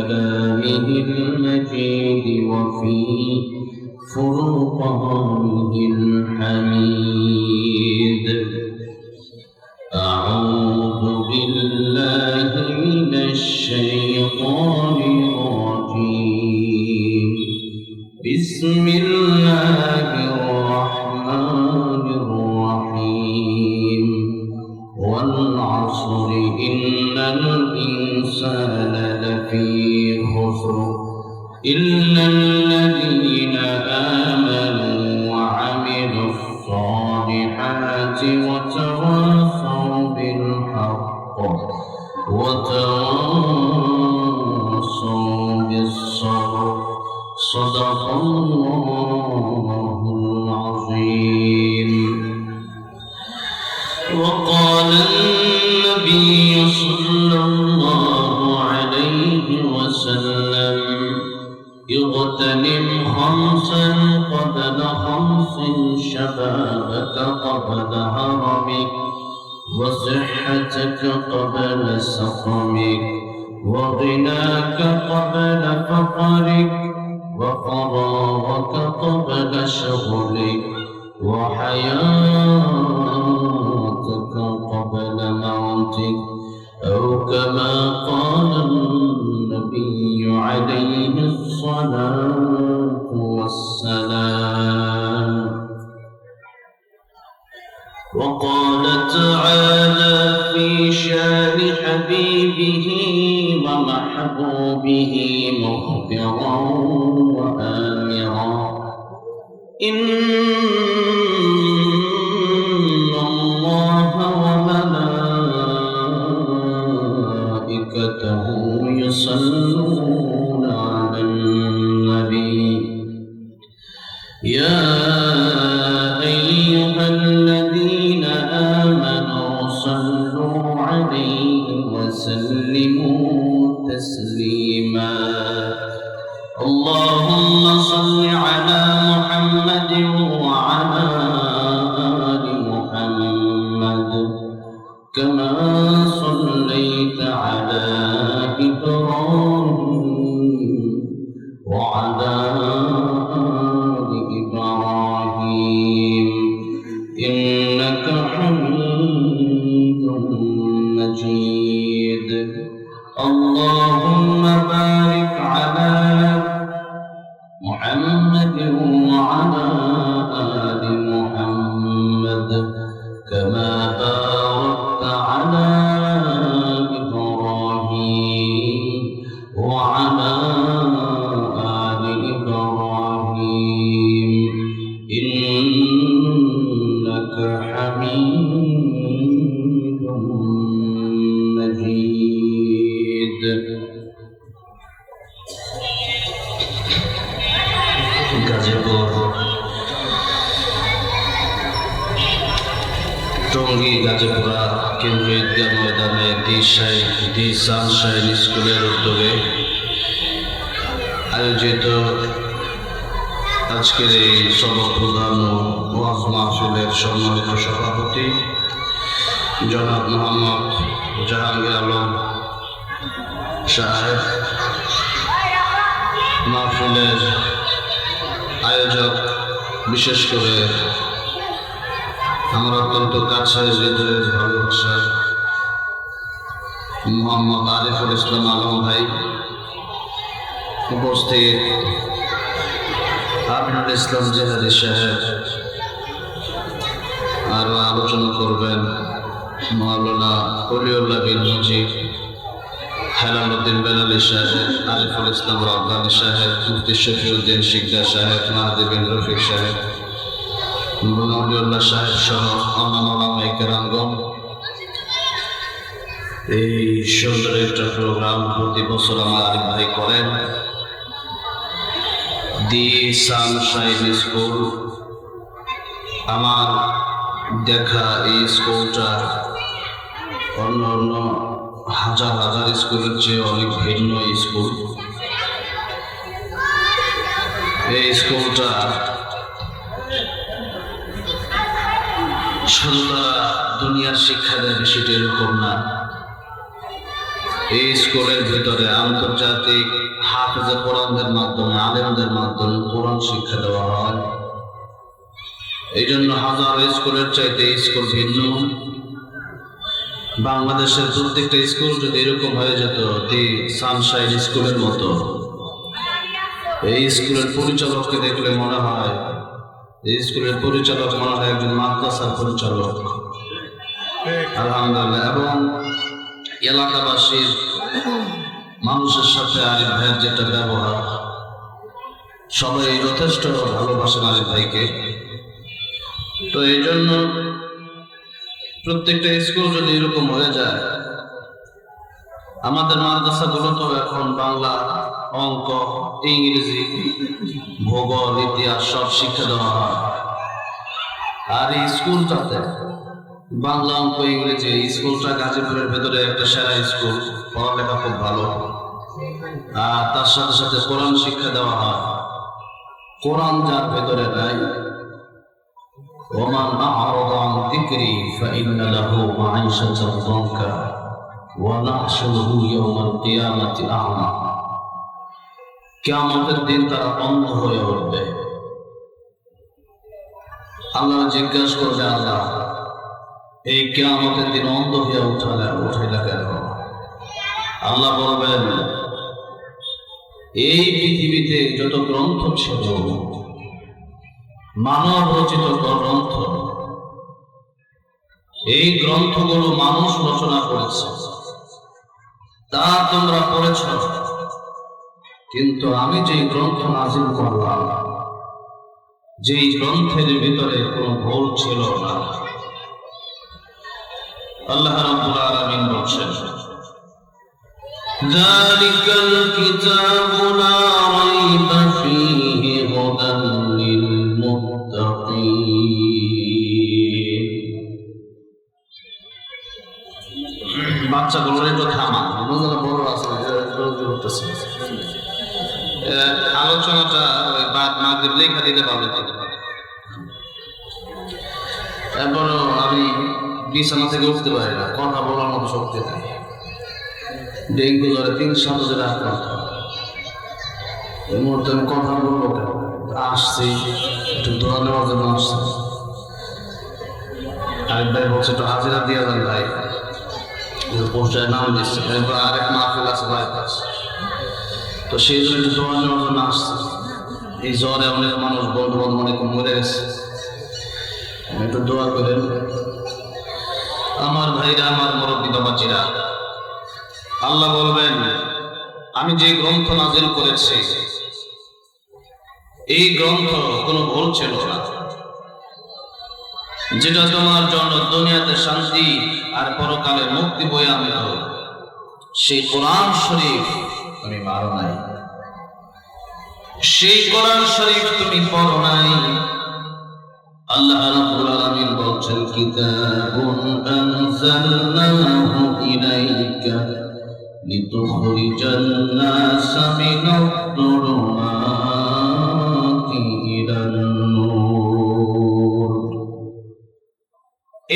كلامه المجيد وفي فرقانه الحميد. أعوذ بالله من الشيطان الرجيم. بسم الله الرحمن الرحيم. والعصر إن الإنسان لفي خسر إلا الذين آمنوا وعملوا الصالحات وتواصوا بالحق وتواصوا بالصبر. صدق الله العظيم. وقال النبي صلى الله عليه وسلم: اغتنم خمسا قبل خمس، شبابك قبل هرمك، وصحتك قبل سقمك، وغناك قبل فقرك، وفراغك قبل شغلك، وحياتك قبل موتك، أو كما قال النبي عليه الصلاة والسلام. وقال تعالى في شان حبيبه ومحبوبه مخبرا وآمرا: إن الله وملائكته يصلون على النبي يا أيها الذين آمنوا صلوا عليه وسلموا تسليما. اللهم صل على محمد وعلى آل محمد كما صليت على إبراهيم وعلى آل إبراهيم إنك حميد مجيد. اللهم بارك على محمد وعلى آل محمد كما باركت على إبراهيم وعلى آل إبراهيم إنك حميد مجيد. গাজীপুর টঙ্গী গাজীপুরা কেন্দ্রীয় ঈদগাহ ময়দানে দি সানশাইন স্কুলের উদ্যোগে আয়োজিত আজকের এই সবক প্রদান ও ওয়াজ মাহফিলের সম্মানিত সভাপতি জনাব মোহাম্মদ জাহাঙ্গীর আলম সাহেব, মাহফিলের আয়োজক, বিশেষ করে আমার অত্যন্ত কাছের হৃদয়ের ভালোবাসা মোহাম্মদ আরিফুল ইসলাম আলম ভাই, উপস্থিত আমিনুল ইসলাম জেহাদি সাহেব, আরো আলোচনা করবেন মাওলানা ওলিউল্লাহ বিন মুজিব, হেলালুদ্দিন বেলালী সাহেব, আরিফুল ইসলাম রব্বানী সাহেব, মুফতি শফিউদ্দিন শিকদার সাহেব, মাহাদি বিন রফিক সাহেব, ওলিউল্লাহ সাহেব সহ অন্যান্য ওলামায়ে কেরামগণ। এই সুন্দর একটা প্রোগ্রাম প্রতি বছর আমার আরিফ ভাই করেন। দি সানশাইন স্কুল, আমার দেখা এই স্কুলটা অন্য অন্য হাজার হাজার স্কুলের চেয়ে অনেক ভিন্ন স্কুল। এই স্কুলটা শুধু দুনিয়ার শিক্ষা দেয় বিষয়টা এরকম না। এই স্কুলের ভিতরে আন্তর্জাতিক হাফেজে কোরআনদের মাধ্যমে, আলেমদের মাধ্যমে কোরআন শিক্ষা দেওয়া হয়। এই জন্য হাজার স্কুলের চাইতে এই স্কুল ভিন্ন। বাংলাদেশের প্রত্যেকটা স্কুল যদি এরকম হয়ে যেত, দি সানশাইন স্কুলের মতো, এই স্কুলের পরিচালককে দেখলে মনে হয়, এই স্কুলের পরিচালক মনে হয় একজন মাদ্রাসার পরিচালক। আলহামদুলিল্লাহ। এবং এলাকাবাসীর মানুষের সাথে আরিফ ভাইয়ের যেটা ব্যবহার, সবাই যথেষ্ট ভালোবাসেন আরিফ ভাইকে। তো এই জন্য প্রত্যেকটা স্কুল যদি এরকম হয়ে যায়, আমাদের মাদ্রাসাগুলো তো এখন বাংলা, অঙ্ক, ইংরেজি, ভূগোল, ইতিহাস সব শিক্ষা দেওয়া হয়। আর এই স্কুলটাতে বাংলা, অঙ্ক, ইংরেজি, স্কুলটা গাজীপুরের ভেতরে একটা সেরা স্কুল, পড়ালেখা খুব ভালো। আর তার সাথে সাথে কোরআন শিক্ষা দেওয়া হয়। কোরআন যার ভেতরে নাই, ওমান আ'রাদা আন যিকরি ফাইন্না লাহু মাঈশাতান দানকা ওয়া নাহশুরুহু ইয়াওমাল কিয়ামাতি আ'মা। কিয়ামতের দিন তারা অন্ধ হয়ে উঠবে। আল্লাহ জিজ্ঞাসা করবে, আল্লাহ এই কিয়ামতের দিন অন্ধ হয়ে উঠাইলা কেন? আল্লাহ বলবেন, এই পৃথিবীতে যত গ্রন্থ ছিল, মানব রচিত গ্রন্থ, এই গ্রন্থগুলো মানুষ রচনা করেছে, তা তোমরা পড়েছ, কিন্তু আমি যে গ্রন্থ নাজিল করলাম, যেই গ্রন্থের ভিতরে কোনো ভুল ছিল না। আল্লাহ রাব্বুল আলামিন বলছেন, যালিকাল কিতাবু লা রাইবা ফীহি হুদান লিল মুত্তাকিন। বাচ্চাগুলোর একটু থামা, আমাদের বড় আছে করতেছে। আলোচনাটা বাদ মাগরিব লেখা দিতে পারবে। তারপরও আমি বিছানা থেকে উঠতে পারি না, কথা বলার মতো শক্তি নাই। ডেঙ্গু জ্বরে 3 সপ্তাহ আক্রান্ত। এই মুহূর্তে আমি কথা বলবো কেন? আসছি একটু দোয়া নেওয়ার জন্য আসছি। আরেক ভাই বলছে একটু হাজিরা দিয়ে দেন ভাই, পোস্টারে নাম দিচ্ছে। এরপর আরেক মাহফিল আছে বাইপাস, তো সেই জন্য একটু দোয়া নেওয়ার জন্য আসছে। এই জ্বরে অনেক মানুষ, বন্ধু বান্ধব অনেক মরে গেছে, একটু দোয়া করেন। আমার ভাইরা, আমার মুরব্বী বাবাজিরা, আল্লাহ বলবেন, আমি যে গ্রন্থ নাজিল করেছি, এই গ্রন্থ কোনো ভুল ছিল না, যেটা তোমার জন্য দুনিয়াতে শান্তি আর পরকালে মুক্তি বয়ে আনতো, সেই কোরআন শরীফ তুমি মারো নাই, সেই কোরআন শরীফ তুমি পড়ো নাই। আল্লাহ রাব্বুল আলামিন বলছেন, কিতাবুন আনজালনাহু ইলাইকা লিতুখরিজান নাসা মিনাদ-দুলুমাতি ইলান-নূর।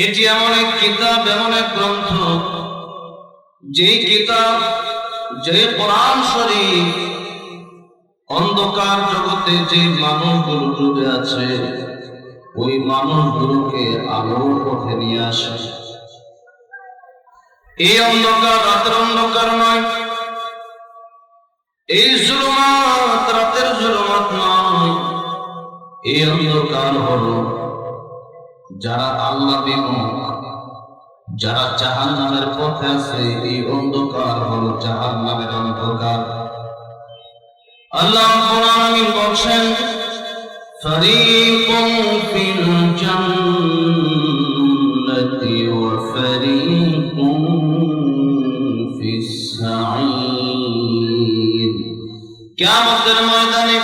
এটি এমন এক কিতাব, এমন এক গ্রন্থ, যেই কিতাব, যে কোরআন শরীফ অন্ধকার জগতে যে মানুষগুলো ডুবে আছে, ওই মানুষগুলোকে আলোর পথে নিয়ে আসে। এই অন্ধকার রাতের অন্ধকার নয়, এই জুলুমাত রাতের জুলুমাত নয়, এই অন্ধকার হলো যারা আল্লাহ বিমুখ, যারা জাহান্নামের পথে আছে, এই অন্ধকার হলো জাহান্নামের অন্ধকার। আল্লাহ রাব্বুল আলামিন বলেন, ফারীকুন ফিল জান্নাতি ওয়া ফারীকুন ফিস সাঈর। কিয়ামতের ময়দানে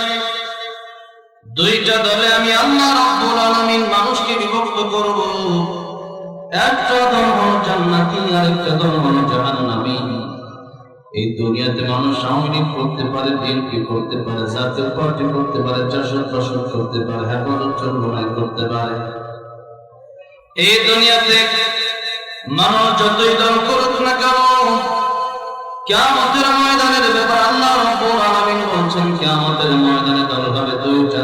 দুইটা দলে আমি আল্লাহ রাব্বুল আলামিন মানুষকে বিভক্ত করব। একটা দল হলো জান্নাতি, আর একটা দল হলো জাহান্নামী। এই দুনিয়াতে মানুষ আওয়ামী লীগ করতে পারে, বিএনপি করতে পারে, জাতীয় পার্টি করতে পারে, জাসদ করতে পারে, হেফাজত চরমনাই করতে পারে। এই দুনিয়াতে মানুষ যতই দল করুক না কেন, কিয়ামতের ময়দানের ব্যাপার আল্লাহ রাব্বুল আলামিন বলছেন, কিয়ামতের ময়দানে দল হবে দুইটা,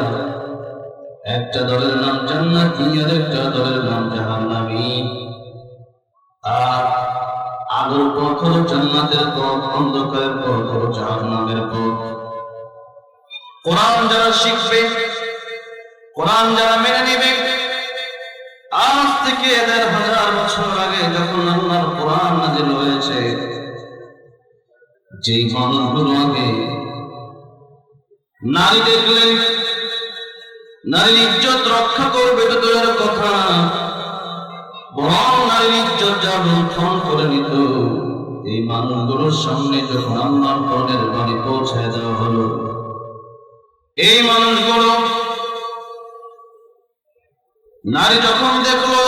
একটা দলের নাম জান্নাতি আর একটা দলের নাম জাহান্নামী। আর আলোর পথ হলো জান্নাতের পথ, অন্ধকারের পথ হলো জাহান্নামের পথ। কোরআন যারা শিখবে, কোরআন যারা মেনে নেবে, আজ থেকে ১,৫০০ বছর আগে যখন আল্লাহর কোরআন নাযিল হয়েছে, যেই মানুষগুলো আগে নারী দেখলেন নারীর ইজ্জত রক্ষা করবে তো দূরের কথা, বরং নারীর ইজ্জত যা লুণ্ঠন করে নিত, এই মানুষগুলোর সামনে যখন আল্লাহর কোরআনের বাণী পৌঁছায় দেওয়া হলো, এই মানুষগুলো নারী যখন দেখলো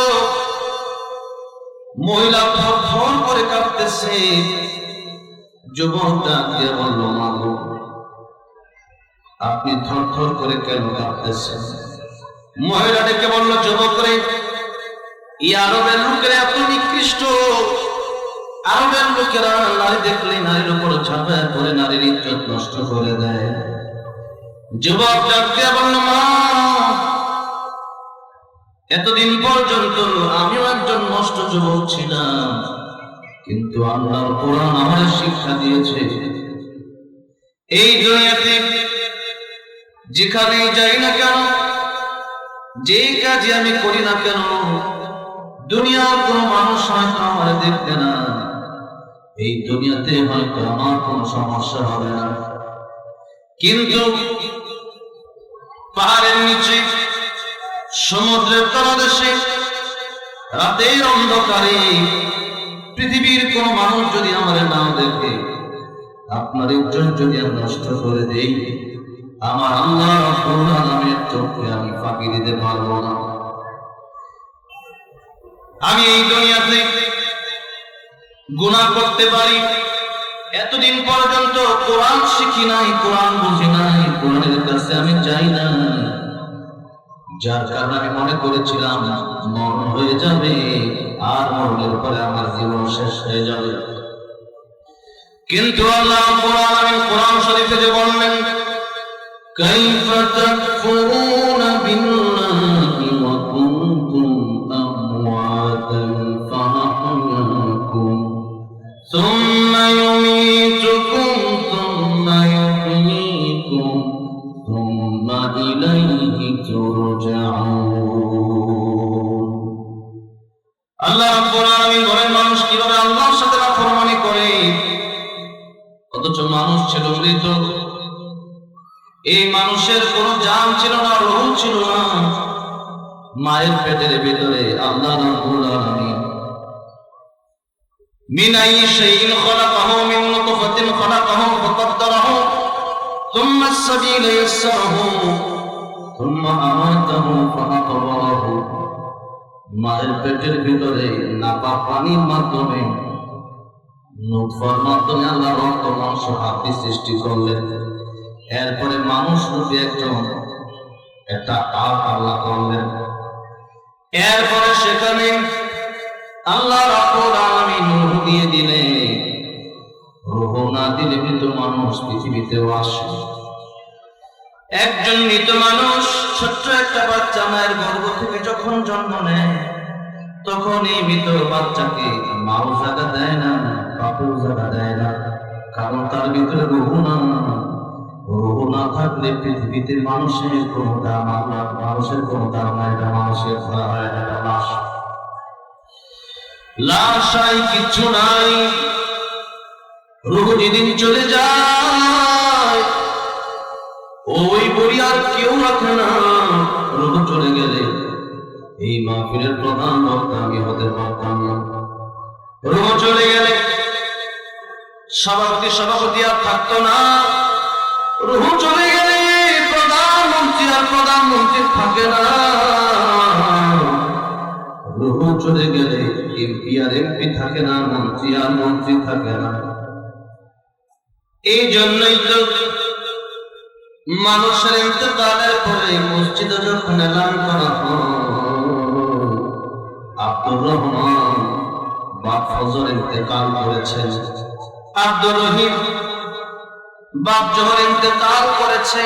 মহিলা থরথর করে কাঁপতেছে, যুবকটা দিয়ে বলল, মা গো, আপনি থরথর করে কেন কাঁপতেছেন? মহিলা ডেকে বলল, যুবক রে, এই আরবের লোকেরা এত নিকৃষ্ট, আরবের লোকেরা নারী দেখলে নারীর উপর ঝাঁপায় পড়ে নারীর ইজ্জত নষ্ট করে দেয়। যুবক ডাক দিয়ে বলল, মা, এতদিন পর্যন্ত আমিও একজন নষ্ট যুবক ছিলাম, কিন্তু আল্লাহর কোরআন আমাদের শিক্ষা দিয়েছে, এই দুনিয়াতে যেখানে যাই না কেন, যে কাজে আমি করি না কেন, দুনিয়ার কোন মানুষ হয়তো আমার দেখবে না, এই দুনিয়াতে হয়তো আমার কোন সমস্যা হবে না, কিন্তু পাহাড়ের নিচে, সমুদ্রের তলদেশে, রাতের অন্ধকারে পৃথিবীর কোন মানুষ যদি আমার নাও দেখে, আপনার ইজ্জত যদি আমি নষ্ট করে দেই, আমার আল্লাহ রাব্বুল আলামিনের চোখে আমি ফাঁকি দিতে পারবো না। আমি এই দুনিয়াতে গুনাহ করতে পারি, এতদিন পর্যন্ত কোরআন শিখি নাই, কোরআন বুঝি নাই, কোরআনের কাছে আমি যাই না, যার কারণে আমি মনে করেছিলাম মরণ হয়ে যাবে আর মরণের পরে আমার জীবন শেষ হয়ে যাবে। কিন্তু আল্লাহ রাব্বুল আলামিন কোরআন শরীফে যে বললেন, কাইফা তাকফুরুনা বিল্লাহি ওয়া কুনতুম আমওয়াতান ফাআহয়াকুম সুম্মা ইউমীতুকুম সুম্মা ইউহয়ীকুম সুম্মা ইলাইহি তুরজাউন। আল্লাহ রাব্বুল আলামিন বলেন, মানুষ কিভাবে আল্লাহর সাথে নাফরমানি করে, অথচ মানুষ ছিল মৃত, এই মানুষের কোন জান ছিল না, রূহ ছিল না, মায়ের পেটের ভিতরে আল্লাহ রাব্বুল আলামিন মিন আইয়ি শাইইন খালাকাহু মিন নুতফাতিন খালাকাহু ফাকাদ্দারাহু সুম্মা আস-সাবিলা ইয়াসসারাহু সুম্মা আমাতাহু ফাআকবারাহু। মায়ের পেটের ভিতরে নাপাক পানির মাধ্যমে, নুতফার মাধ্যমে আল্লাহ রক্ত মাংস হাড় সৃষ্টি করলেন, এরপরে মানুষ রূপে একটা আল্লাহ করলেন, এরপরে সেখানে আল্লাহ রাব্বুল আলামিন রূহ দিয়ে দিলেন, রূহ না দিলে মৃত মানুষ পৃথিবীতেও আসে। একজন মৃত মানুষ, ছোট্ট একটা বাচ্চা মায়ের গর্ভ থেকে যখন জন্ম নেয়, তখন এই মৃত বাচ্চাকে মাও জায়গা দেয় না, বাপেও জায়গা দেয় না, কারণ তার ভিতরে রূহ না। রূহ না থাকলে পৃথিবীতে মানুষের কোনো দাম, মানুষের কোনো দাম নাই, এটা মানুষের ধরা হয় না, এটা লাশ। লাশাই কিচ্ছু নাই। রূহ যেদিন চলে যায়, ওই বড়ি আর কেউ রাখে না। রূহ চলে গেলে এই মাহফিলের প্রধান বক্তা আমি হতে পারতাম না। রূহ চলে গেলে সভাপতি আর থাকতো না। রূহ চলে গেলে প্রধানমন্ত্রী থাকে না। রূহ চলে গেলে এমপি আর এমপি থাকে না, মন্ত্রী আর মন্ত্রী থাকে না। এই জন্যই তো মানুষের ইন্তেকালের পরে মসজিদে যখন এলান করা হয়, আব্দুর রহমান বাপ ফজর ইন্তেকাল করেছেন, আব্দুর রহিম বাপ যখন ইন্তেকাল করেছে,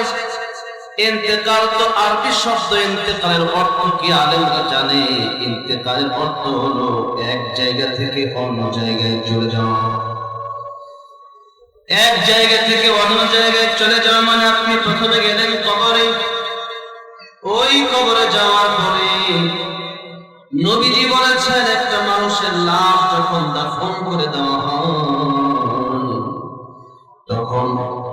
ইন্তেকাল তো আরবি শব্দ, ইন্তেকালের অর্থ কি আলেমরা জানে? ইন্তেকালের অর্থ হলো এক জায়গা থেকে অন্য জায়গায় চলে যাওয়া। এক জায়গা থেকে অন্য জায়গায় চলে যাওয়া মানে আপনি প্রথমে গেলেন কবরে, ওই কবরে যাওয়ার পরে নবীজি বলেছেন একটা মানুষের লাশ যখন দাফন করে দেওয়া হয়, তখন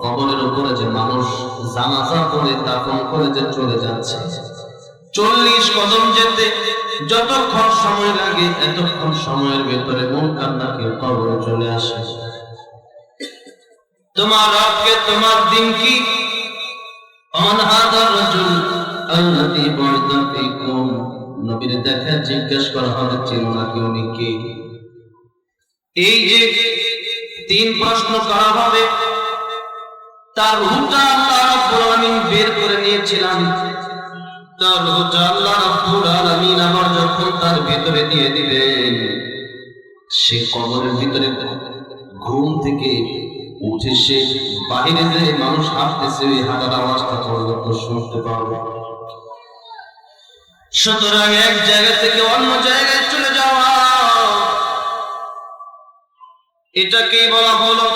কবরের উপরে যে মানুষ জানাজা করে দাফন করে যে চলে যাচ্ছে, 40 কদম যেতে যতক্ষণ সময় লাগে, এতক্ষণ সময়ের ভেতরে মুনকার নাকির কবরে চলে আসে। তোমার রবকে, তোমার দিন কি? মান হাদার রাজুল আল্লাযী বুইসা ফীকুম, নবীর দেখা জিজ্ঞেস করা হবে চিনো নাকি উনি কে? এই যে 3 প্রশ্ন করা হবে, তার রূহটা আল্লাহ রাব্বুল আলামিন বের করে নিয়েছিলেন। তার রূহটা আল্লাহ রাব্বুল আলামিন আবার যখন তার ভিতরে দিয়ে দিবেন, সে কবরের ভিতরে ঘুম থেকে উঠে সে বাহিরে যে মানুষ হাঁটতেছে, ওই হাঁটার আওয়াজটা পর্যন্ত শুনতে পারবে। সুতরাং এক জায়গা থেকে অন্য জায়গায় চলে যাওয়া, এটাকেই বলা হলো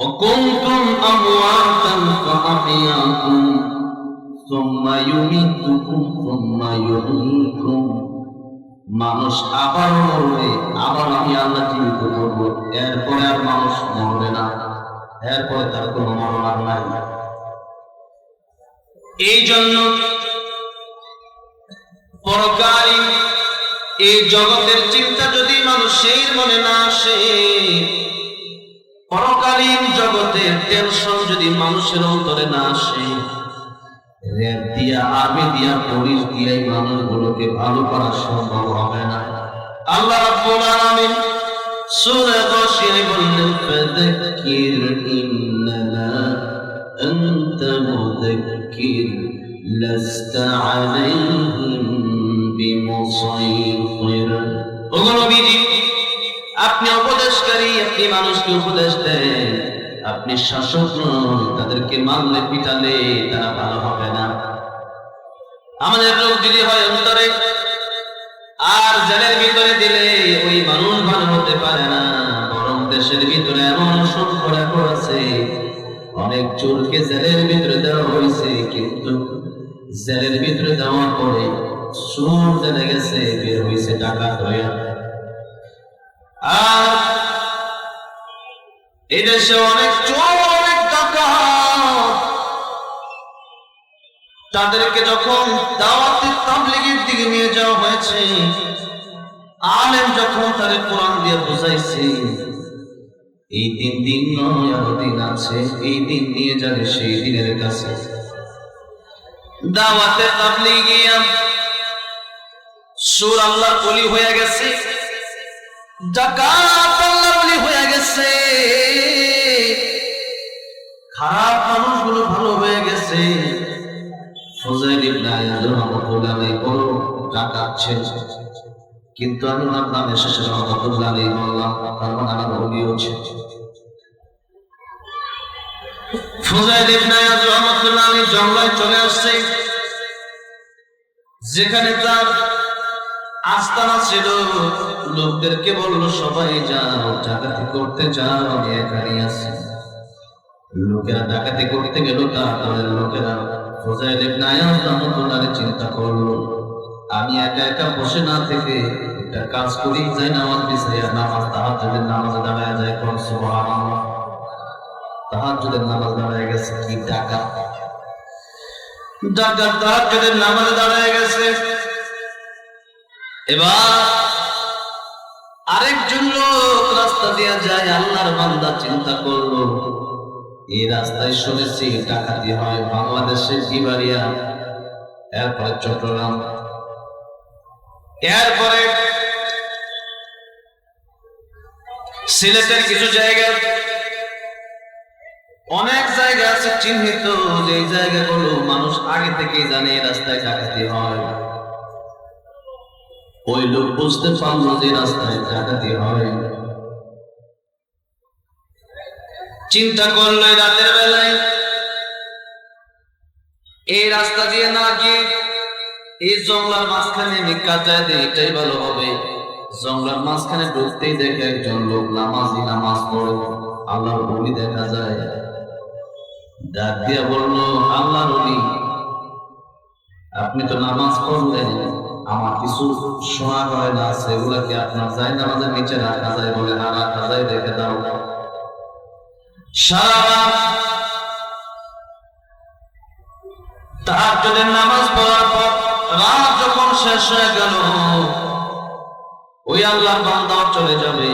وَكُنْتُمْ أَمْوَاتًا فَأَحْيَاكُمْ ثُمَّ يُمِيتُكُمْ ثُمَّ يُحْيِيكُمْ। মানুষ আবার মরবে, আবার আমি আল্লাহ জীবিত করব, এরপরে আর মানুষ মরবে না, এরপরে তার কোনো মরণ আর নাই। এই জন্য পরকালীন এই জগতের চিন্তা যদি মানুষের মনে না আসে, পরকালীন জগতের টেনশন যদি মানুষের অন্তরে না আসে, রেপ দিয়া, আর্মি দিয়া, পুলিশ দিয়া এই মানুষগুলোকে ভালো করা সম্ভব হবে না। আল্লাহ রাব্বুল আলামিন সূরা গাশিয়ায় বললেন, ফাযাক্কির ইন্নামা আনতা মুযাক্কির লাস্তা আলাইহিম বিমুসাইতির। ও নবীজি, আপনি উপদেশকারী, আপনি মানুষকে উপদেশ দেন, আপনি শাসক নন। তাদেরকে মারলে পিটালে তারা ভালো হবে না। আমাদের রোগ যদি হয় অন্তরে, আর জেলের ভিতরে দিলে ওই মানুষ ভালো হতে পারে না, বরং দেশের ভিতরে এমন সংকট আছে, অনেক চোরকে জেলের ভিতরে দেওয়া হয়েছে, কিন্তু জেলের ভিতরে দেওয়ার পরে চোর জেলে গেছে, বের হয়েছে ডাকাত হয়ে। আর এদেশে অনেক চোর, অনেক ডাকাত, তাদেরকে যখন দাওয়াতে তাবলীগের দিকে নিয়ে যাওয়া হয়েছে, আলেম যখন তাদের কোরআন দিয়ে বুঝাইছে, এই 3 দিন নয় আরো দিন আছে, এই দিন নিয়ে যাবে সেই দিনের কাছে। দাওয়াতে তাবলীগিয়া সুর আল্লাহর ওলি হয়ে গেছে, ডাকাত আল্লাহর ওলি হয়ে গেছে, খারাপ মানুষগুলো ভালো হয়ে গেছে। ফুজাইল ইবনে আয়াদ রাহমাতুল্লাহ আলাইহি বড় ডাকাত ছিল, কিন্তু আমি ওনার নামে শেষে রাহমাতুল্লাহ আলাইহি বললাম, তার মানে আমার ওলিও ছিল। ফুজাইল ইবনে আয়াদ রাহমাতুল্লাহ আলাইহি জঙ্গলে চলে আসছে, যেখানে তার আস্তানা ছিল। লোকদেরকে বললো, সবাই যাও, ডাকাতি করতে যাও, আমি এখানে আছি। লোকেরা ডাকাতি করতে গেল, তারপরের লোকেরা ফুজাইল ইবনে আয়াদ রাহমাতুল্লাহ আলাইহি চিন্তা করলো, আমি একা একা বসে না থেকে একটা কাজ করি, যাই নামাজ বিছাইয়া নামাজ, তাহাজ্জুদের নামাজে দাঁড়ায় যায়, কোন সুবহানাল্লাহ, তাহাজ্জুদের নামাজ দাঁড়ায় গেছে। কি ডাকাত, ডাকাত তাহাজ্জুদের নামাজে দাঁড়ায় গেছে। এবার আরেকজন লোক রাস্তা দিয়ে যায়, আল্লাহর বান্দা চিন্তা করলো, এই রাস্তায় শুনেছি ডাকাতি হয়, বাংলাদেশের বিবাড়িয়া, এরপরে চট্টগ্রাম, এরপরে সিলেটের কিছু জায়গা, অনেক জায়গা আছে চিহ্নিত, যে জায়গাগুলো মানুষ আগে থেকেই জানে এই রাস্তায় ডাকাতি হয়। ওই লোক বুঝতে পারলো যে রাস্তায় ডাকাতি হয়, চিন্তা করলো রাতের বেলায় এই রাস্তা দিয়ে না গিয়ে এই জঙ্গলার মাঝখানে আমি কাটায় দিই, এটাই ভালো হবে। জঙ্গলার মাঝখানে ঢুকতেই দেখে একজন লোক নামাজ পড়ে, আল্লাহর ওলি দেখা যায়। ডাক দিয়া বললো, আল্লাহর ওলি, আপনি তো নামাজ পড়লেন, আমার কিছু শোনা হয় না, সেগুলা কি আপনার যায় নামাজের নিচে রাখা যায়? বলে না, রাখা যায়, রেখে দাও। সারা তাহাজ্জুদের নামাজ পড়ার পর রাত যখন শেষ হয়ে গেল, ওই আল্লাহর বান্দাও চলে যাবে।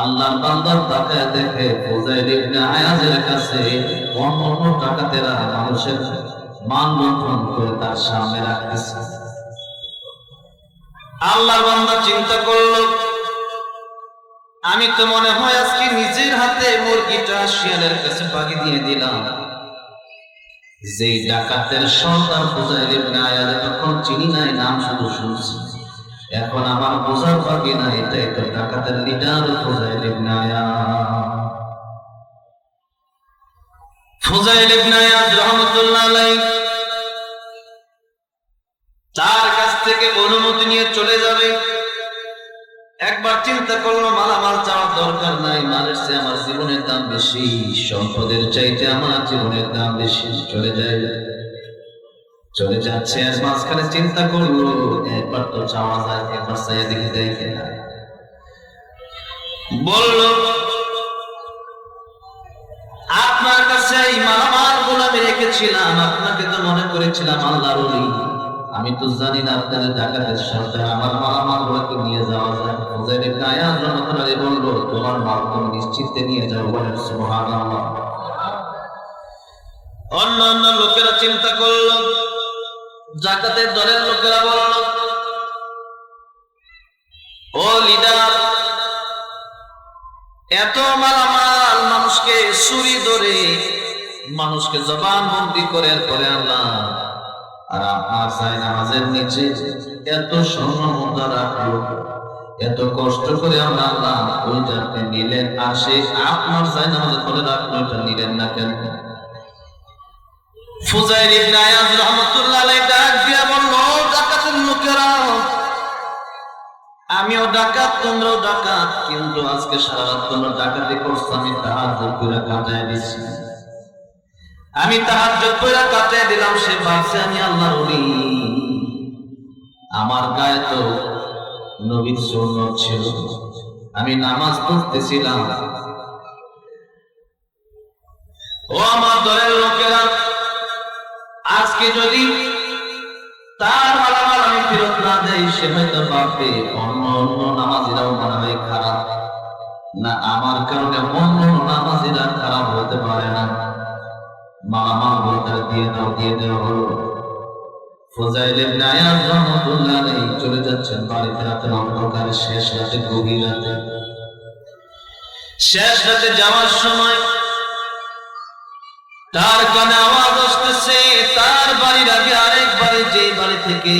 আল্লাহর বান্দার তাকায় দেখে ফুযাইল ইবনে আয়াজের কাছে অন্য ডাকাতেরা মানুষের মান লঙ্ঘন করে তার সামনে রাখতেছে। আল্লাহর বান্দা চিন্তা করলো, আমি তো মনে হয় আজকে নিজের হাতে মুরগিটা শিয়ালের কাছে পাকি দিয়ে দিলাম। যে ডাকাতের সর্দার ফুযাইল ইবনে আয়াজ, তখন চিনি নাই, নাম শুধু শুনছি। এখন আমার বোঝার বাকি না, এটাই তো ডাকাতের লিডার ফুযাইল ইবনে আয়াজ। ফুযাইল ইবনে আয়াজ রাহমাতুল্লাহ আলাইহি তার কাছ থেকে অনুমতি নিয়ে চলে যাবে। একবার চিন্তা করলো, মালামাল চাওয়ার দরকার নাই, মালের চেয়ে আমার জীবনের দাম বেশি, সম্পদের চাইতে আমার জীবনের দাম বেশি। চলে যাচ্ছে। আর মাঝখানে চিন্তা করলো, একবার তো চাওয়া যায়, একবার চাইয়া দেখে দেয় কিনা। বলল, আপনার কাছে এই মালামাল গুলো আমি রেখেছিলাম, আপনাকে তো মনে করেছিলাম আল্লাহর ওলি। আমি তো জানি না আপনাদের ডাকাতের সাথে আমার মালামাল গুলোকে নিয়ে যাওয়া যায়। ফুযাইল ইবনে আয়াজ রাহমাতুল্লাহ আলাইহি বলল, তোমার মাল তুমি নিশ্চিন্তে নিয়ে যাও। বলেন সুবহানাল্লাহ। অন্যান্য লোকেরা চিন্তা করলো, জাকাতের দলের লোকেরা বলল, ও লিডার, এত মালামাল মানুষকে ছুরি ধরে মানুষকে জবানবন্দি করে পরে আল্লাহ, আর আপনার চাই নামাজের নিচে এত স্বর্ণ মুদ্রা রাখলো, এত কষ্ট করে আমরা আল্লাহ ওইটা আপনি নিলেন, আর সে আপনার চাই নামাজের পরে রাখলো, এটা নিলেন না কেন? ফুযাইল ইবনে আয়াজ রাহমাতুল্লাহ আলাইহি ডাক দিয়া বলল, ডাকাতের লোকেরা, আমিও ডাকাত, তোমরাও ডাকাত, কিন্তু আজকে সারা রাত তোমরা ডাকাতি করছো, আমি তাহাজ্জুদ করে কাটায় দিছি। আমি তাহাজ্জুদ করে কাটায় দিলাম, সে ভাবছে আমি আল্লাহর ওলি। আমার গায়ে তো নবীর সুন্নাত ছিল, আমি নামাজ পড়তেছিলাম। ও আমার দলের লোকেরা, আজকে যদি তার মালামাল আমি ফেরত না দেই, সে হয়তো ভাববে অন্য নামাজিরাও মনে হয় খারাপ, না আমার কারণে অন্য নামাজিরা খারাপ হতে পারে না। মালামাল বলতে দিয়ে দেওয়া হলো। ফুযাইল ইবনে আয়াজ রাহমাতুল্লাহ আলাইহি চলে যাচ্ছেন বাড়িতে, রাতের অন্ধকারে, শেষ রাতে, গভীর রাতে। শেষ রাতে যাওয়ার সময় তার কানে আওয়াজ আসতেছে, তার বাড়ির আগে আরেক বাড়ি, যে বাড়ি থেকে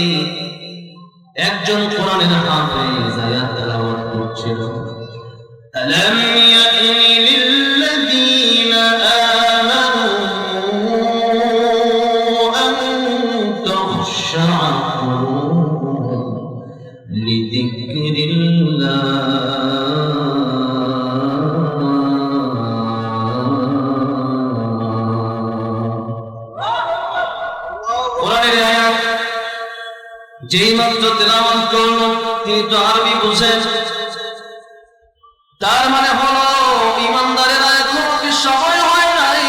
একজন কোরআনের হাফেজ আয়াত তেলাওয়াত করছিল। আলাম ইয়ানি লিল্লাযীনা আমানু আন তাখশা কুলুবুহুম লিযিকরিল্লাহ। যেই মাত্র তেলাওয়াত করল, তিনি তো আরবি বুঝেন, তার মানে হলো ইমানদারেরা এখনো কি সময় হয় নাই?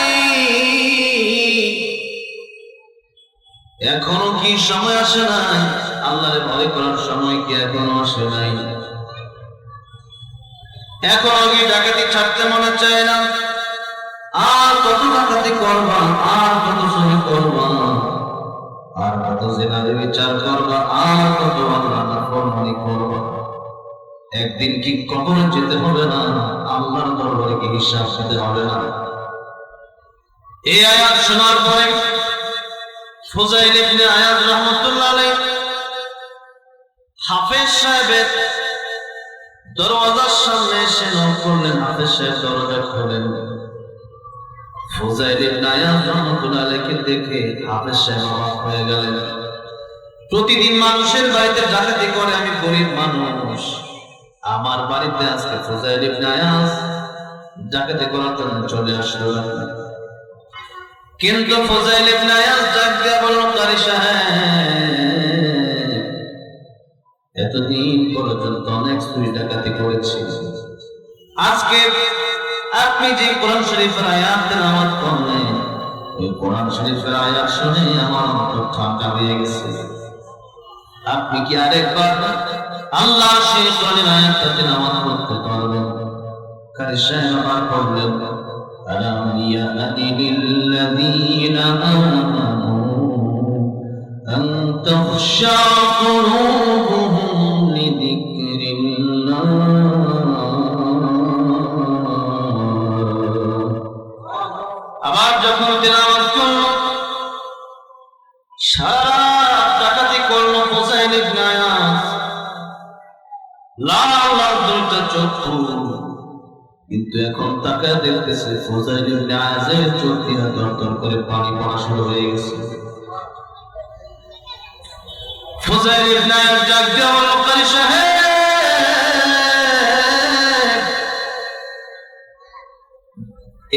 এখনো কি সময় আসে নাই? আল্লাহরে ভয় করার সময় কি এখনো আসে নাই? এখনো কি ডাকাতি ছাড়তে মনে চায় না? আর কত ডাকাতি করবা, আর কত চুরি করবা, আর কত জিনার বিচার করবা, আর কত আল্লাহর নাফরমানি করবা? একদিন কি কবরে যেতে হবে না? আল্লাহর দরবারে কি হিসাব দিতে হবে না? এই আয়াত শোনার পরে ফুযাইল ইবনে আয়াজ রাহমাতুল্লাহ আলাইহি হাফেজ সাহেবের দরওয়াজার সামনে এসে নক করলেন, হাফেজ সাহেব দরজা খোলেন। ফুজাইল ইবনে আয়াজ রাহমাতুল্লাহ আলাইহি দেখে হাফেজ সাহেব অবাক হয়ে গেলেন। প্রতিদিন মানুষের বাড়িতে ডাকাতি করে, আমি গরিব মানুষ, আমার বাড়িতে আজকে ফুজাইল ইবনে আয়াজ ডাকাতি করার জন্য চলে আসলো। কিন্তু ফুজাইল ইবনে আয়াজ ডাক দিয়ে বলল, কারি সাহেব, এতদিন পর্যন্ত অনেক চুরি ডাকাতি করেছি, আজকে আপনি যে কোরআন শরীফের আয়াত তেলাওয়াত করলেন, এই কোরআন শরীফের আয়াত শুনে আমার অন্তর ঠান্ডা হয়ে গেছে। আপনি কি আরেকবার আল্লাহর সেই কোরআনের আয়াতটা তেলাওয়াত করতে পারবেন? কারি সাহেব আবার বললেন, আলাম ইয়ানি লিল্লাযীনা আমানু আন তাখশা কুলুবুহুম লিযিকরিল্লাহ। আবার যখন তেলাওয়াত করল, সারা ডাকাতি করলো ফুজাইল ইবনে আয়াজ, লাল লাল দুইটা চক্ষু, কিন্তু এখন তাকায় দেখতেছে ফুজাইল ইবনে আয়াজের চোখ দিয়ে দরদর করে পানি পড়া শুরু হয়ে গেছে। ফুজাইল ইবনে আয়াজ ডাক দিয়ে বলল, কারি সাহেব,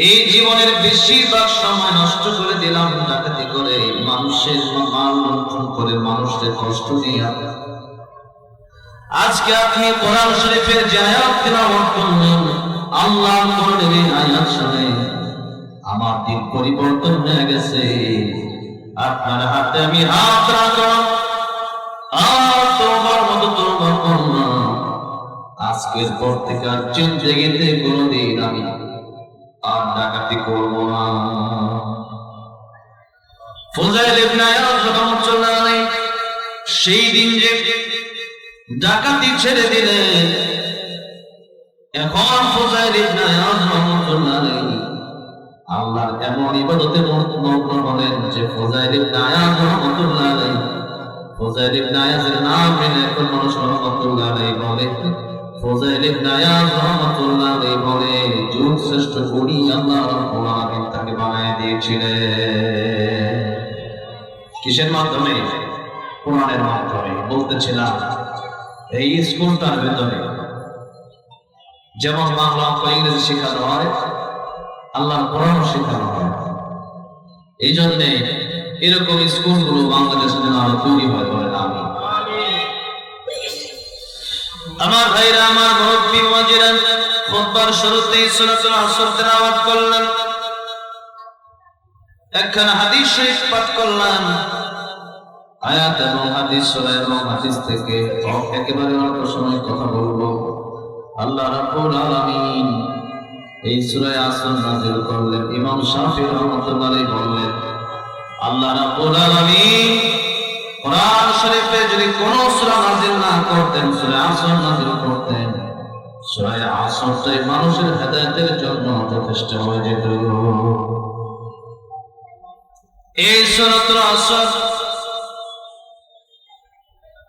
এই জীবনের বেশিরভাগ সময় নষ্ট করে দিলাম ডাকাতি করে, মানুষের মাল লুণ্ঠন করে, মানুষের কষ্ট দিয়া। আজকে আপনি কোরআন শরীফের যে আয়াত তেলাওয়াত করলেন, আল্লাহর কোরআনের এই আয়াত শুনে আমার দিন পরিবর্তন হয়ে গেছে। আপনার হাতে আমি হাত রাখলাম, আর তোমার মতো তোমার কন্যা, আজকের পর থেকে আর জিন্দেগিতে কোনোদিন আমি আর ডাকাতি করব না। ফুজাইল ইবনে আয়াজ রাহমাতুল্লাহ আলাইহি সেই দিন যে ডাকাতি ছেড়ে দিলেন, এখন ফুজাইল ইবনে আয়াজ রাহমাতুল্লাহ আলাইহি আল্লাহর এমন ইবাদতে মগ্ন হলেন যে ফুজাইল ইবনে আয়াজ রাহমাতুল্লাহ আলাইহি, ফুজাইল ইবনে আয়াজের নাম মেনে এখন মানুষ রাহমাতুল্লাহ আলাইহি বলে, ফুজাইল ইবনে আয়াজ রাহমাতুল্লাহ আলাইহি বলে, যুগ শ্রেষ্ঠ কবি আল্লাহ রাব্বুল আলামিন তাকে বানায় দিয়েছিলেন। কিসের মাধ্যমে? কোরআনের মাধ্যমে। বলতেছিলাম এই স্কুলটার ভেতরে যেমন বাংলা ইংরেজি শেখানো হয়, আল্লাহর কোরআন শেখানো হয়। এই জন্যে এরকম স্কুলগুলো বাংলাদেশে আরো তৈরি হয় বলে আমি। আমার ভাইরা, আমার মুরব্বি মুয়াজ্জিরান, খুতবার শুরুতেই সূরাতুল আসর তেলাওয়াত করলেন, একখানা হাদিস শরীফ পাঠ করলাম। আয়াত এবং হাদিস, সূরা এবং হাদিস থেকে একেবারে অল্প সময় কথা বলবো। আল্লাহ রাব্বুল আলামিন এই সূরা আসর নাযিল করলেন। ইমাম শাফিঈ রাহমাতুল্লাহ আলাইহি বললেন, আল্লাহ রাব্বুল আলামিন কোরআন শরীফে যদি কোন সূরা নাযিল না করতেন, সূরা আসর নাযিল করতেন, সূরা আসরটাই মানুষের হেদায়েতের জন্য যথেষ্ট হয়ে যেত। এই সূরাতুল আসর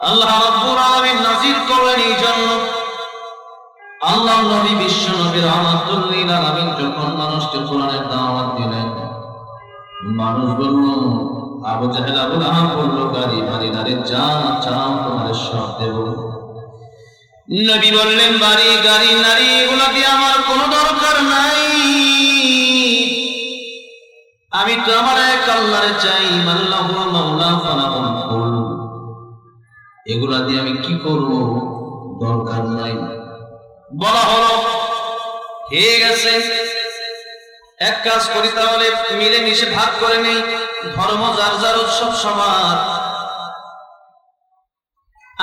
আল্লাহ রাব্বুল আলামিন নাযিল করলেন এই জন্য, আল্লাহ নবী বিশ্ব নবী রাহমাতুল লিল আলামিন যখন মানুষকে কোরআনের দাওয়াত দিলেন, মানুষ বলল, আবু জাহেল আবু লাহাব বলল, গাড়ি বাড়ি নারী যা চাও তোমার সব দেব। নবী বললেন, বাড়ি গাড়ি নারী এগুলা দিয়ে আমার কোনো দরকার নাই, আমি তো আমার এক আল্লাহরে চাই, আল্লাহু মাওলা ফালাহুল কুল। এগুলা দিয়ে আমি কি করব? দরকার নাই। বলা হলো, হয়ে গেছে, এক কাজ করি তাহলে মিলে মিশে ভাগ করে নেই, ধর্ম যার যার, উৎসব সবার।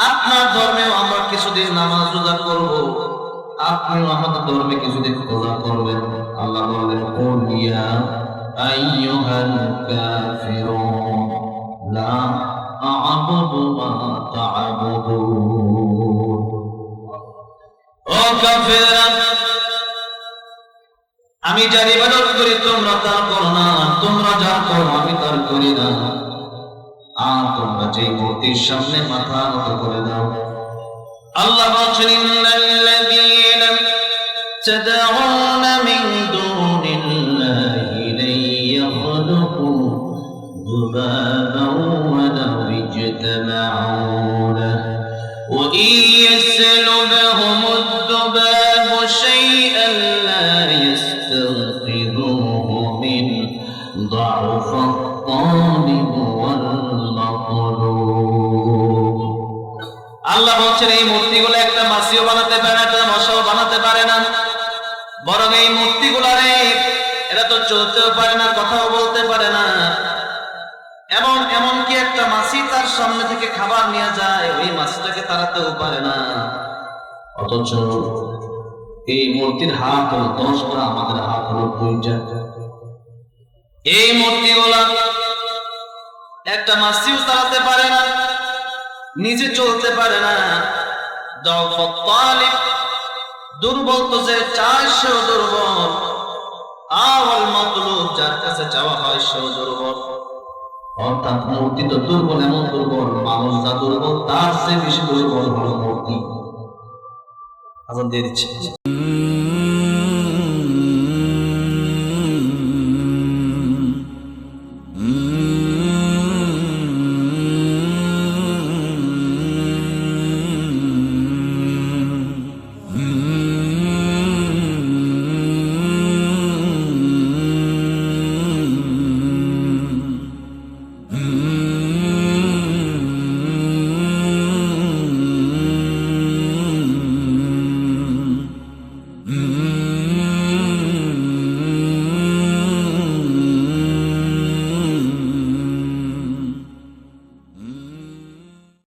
আপনার ধর্মেও আমরা কিছুদিন নামাজ রোজা করব, আপনিও আমাদের ধর্মে কিছুদিন রোজা করবেন। আল্লাহ বলেন, কুল ইয়া আইয়ুহাল কাফিরুন লা আ'বুদু মা তা'বুদুন। ও কাফেররা, আমি যার ইবাদত করি তোমরা তা করো না, তোমরা যা করো আমি তার করি না। আর তোমরা যে মূর্তির সামনে মাথা নত করে দাও, আল্লাহ বলেন ইন্নাল্লাযীনা তাদউনা মিন দুনিল্লাহি লা ইয়াখলুকু যুবাবান ওয়া লাউ ইজতামা'ু লাহু ওয়া ইয়াসলুবহুমুদ যুবাবু শাইআন লা ইয়াস্তানকিযুহু মিন ضعفাত তালিব ওয়াল মাতলুব। আল্লাহ বলছেন এই মূর্তিগুলো একটা মাছিও বানাতে পারে না, একটা মশাও বানাতে পারে না, বরং এই মূর্তিগুলারে এরা তো চলতেও পারে না, কথাও বলতে পারে না, এমনকি একটা মাছি তার সামনে থেকে খাবার নিয়ে যায়, ওই মাছটাকে তাড়াতেও পারে না। অথচ এই মূর্তির হাত হলো 10 গুণা, আমাদের হাত হলো 2টা। এই মূর্তিগুলা একটা মাছিও তাড়াতে পারে না, নিজে চলতে পারে না। দাওফাত তালিব, দুর্বল তো যে চায় সেও দুর্বল, আওয়াল মাতলুব, যার কাছে চাওয়া হয় সেও দুর্বল। অর্থাৎ মূর্তি তো দুর্বল, এমন দুর্বল, মানুষ যা দুর্বল তার চেয়ে বেশি দুর্বল হলো মূর্তি। আজান দিয়ে দিচ্ছে।